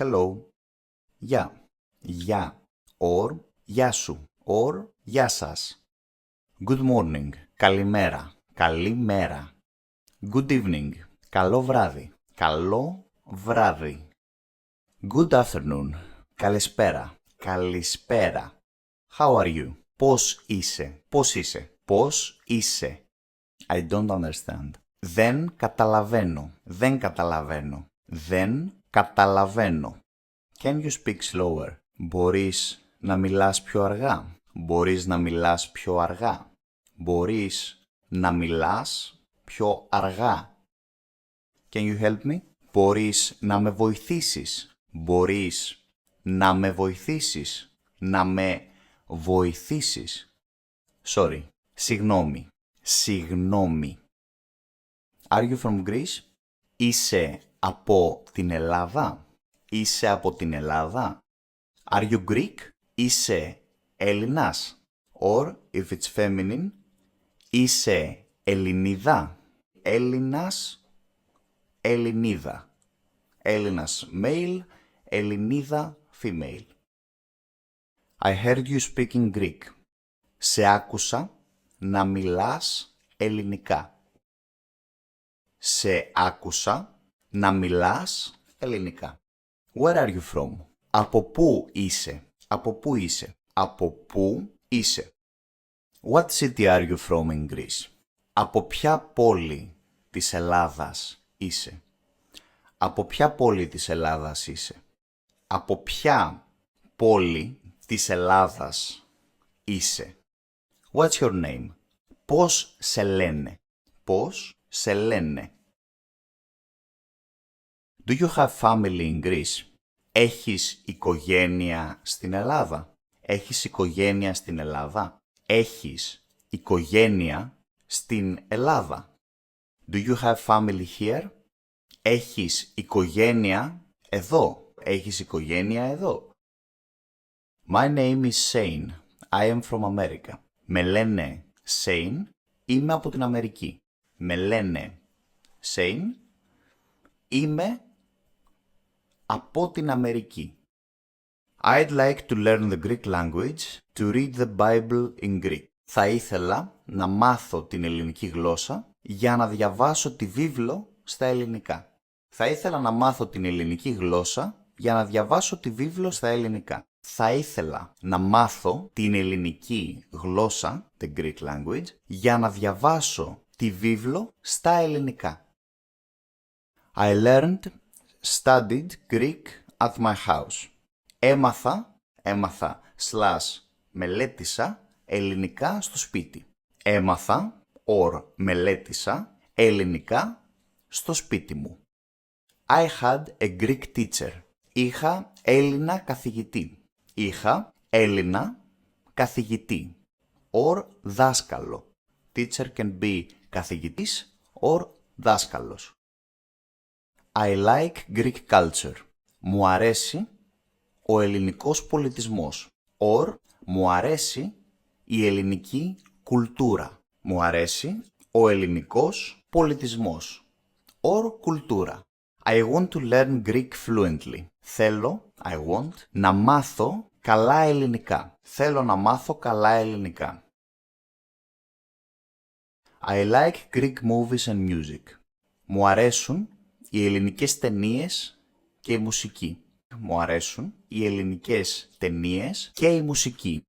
hello, γεια, γεια, or γεια σου, or γεια σας. Good morning, καλημέρα, καλημέρα. Good evening, καλό βράδυ, καλό βράδυ. Good afternoon, καλησπέρα, καλησπέρα. How are you? Πώς είσαι, πώς είσαι, πώς είσαι. I don't understand. Δεν καταλαβαίνω, δεν καταλαβαίνω, δεν καταλαβαίνω. Can you speak slower? Μπορείς να μιλάς πιο αργά, μπορείς να μιλάς πιο αργά, μπορείς να μιλάς πιο αργά. Can you help me? Μπορείς να με βοηθήσεις, μπορείς να με βοηθήσεις, να με βοηθήσεις. Sorry, συγγνώμη, συγγνώμη. Are you from Greece? Είσαι από την Ελλάδα? Είσαι από την Ελλάδα? Are you Greek? Είσαι Έλληνας? Or, if it's feminine, είσαι Ελληνίδα? Έλληνας, Ελληνίδα. Έλληνας male, Ελληνίδα female. I heard you speaking Greek. Σε άκουσα να μιλάς ελληνικά. Σε άκουσα να μιλάς ελληνικά. Where are you from? Από πού είσαι? Από πού είσαι? Από πού είσαι? What city are you from in Greece? Από ποια πόλη της Ελλάδας είσαι? Από ποια πόλη της Ελλάδας είσαι? Από ποια πόλη της Ελλάδας είσαι? What's your name? Πώς σε λένε? Πώς σε λένε? Do you have family in Greece? Έχεις οικογένεια στην Ελλάδα? Έχεις οικογένεια στην Ελλάδα? Έχεις οικογένεια στην Ελλάδα? Do you have family here? Έχεις οικογένεια εδώ? Έχεις οικογένεια εδώ? My name is Shane. I am from America. Με λένε Shane. Είμαι από την Αμερική. Με λένε Shane. Είμαι από την Αμερική. I'd like to learn the Greek language to read the Bible in Greek. Θα ήθελα να μάθω την ελληνική γλώσσα για να διαβάσω τη βίβλο στα ελληνικά. Θα ήθελα να μάθω την ελληνική γλώσσα για να διαβάσω τη βίβλο στα ελληνικά. Θα ήθελα να μάθω την ελληνική γλώσσα, the Greek language, για να διαβάσω τη βίβλο στα ελληνικά. I studied Greek at my house. Έμαθα, μελέτησα ελληνικά στο σπίτι. Έμαθα, μελέτησα ελληνικά στο σπίτι μου. I had a Greek teacher. Είχα Έλληνα καθηγητή. Είχα Έλληνα καθηγητή. Or δάσκαλο. Teacher can be καθηγητής or δάσκαλος. I like Greek culture. Μου αρέσει ο ελληνικός πολιτισμός. Or μου αρέσει η ελληνική κουλτούρα. Μου αρέσει ο ελληνικός πολιτισμός. Or κουλτούρα. I want to learn Greek fluently. Θέλω, να μάθω καλά ελληνικά. Θέλω να μάθω καλά ελληνικά. I like Greek movies and music. Μου αρέσουν οι ελληνικές ταινίες και η μουσική. Μου αρέσουν οι ελληνικές ταινίες και η μουσική.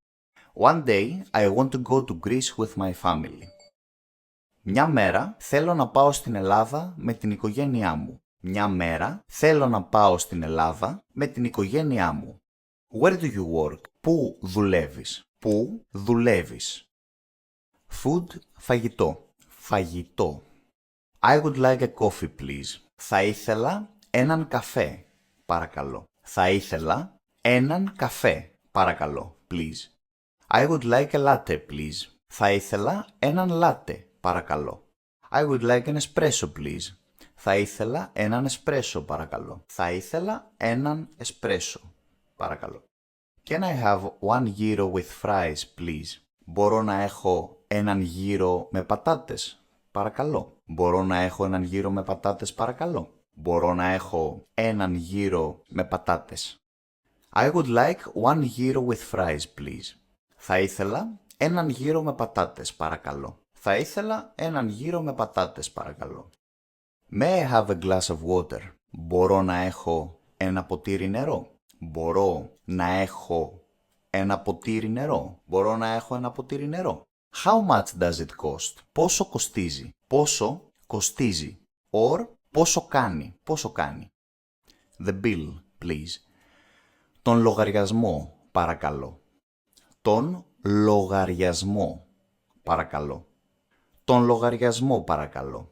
One day I want to go to Greece with my family. Μια μέρα θέλω να πάω στην Ελλάδα με την οικογένειά μου. Μια μέρα θέλω να πάω στην Ελλάδα με την οικογένειά μου. Where do you work? Πού δουλεύεις? Πού δουλεύεις? Food, φαγητό. Φαγητό. I would like a coffee, please. Θα ήθελα έναν καφέ, παρακαλώ. Θα ήθελα έναν καφέ, παρακαλώ, please. I would like a latte, please. Θα ήθελα έναν λάτε, παρακαλώ. I would like an espresso, please. Θα ήθελα έναν εσπρέσο, παρακαλώ. Θα ήθελα έναν εσπρέσο, παρακαλώ. Can I have one gyro with fries, please? Μπορώ να έχω έναν γύρο με πατάτες, παρακαλώ. Μπορώ να έχω έναν γύρο με πατάτες, παρακαλώ. Μπορώ να έχω έναν γύρο με πατάτες. I would like one gyro with fries, please. Θα ήθελα έναν γύρο με πατάτες, παρακαλώ. Θα ήθελα έναν γύρο με πατάτες, παρακαλώ. May I have a glass of water? Μπορώ να έχω ένα ποτήρι νερό. Μπορώ να έχω ένα ποτήρι νερό. Μπορώ να έχω ένα ποτήρι νερό. How much does it cost? Πόσο κοστίζει. Πόσο κοστίζει. Or πόσο κάνει. Πόσο κάνει. The bill, please. Τον λογαριασμό, παρακαλώ. Τον λογαριασμό, παρακαλώ. Τον λογαριασμό, παρακαλώ.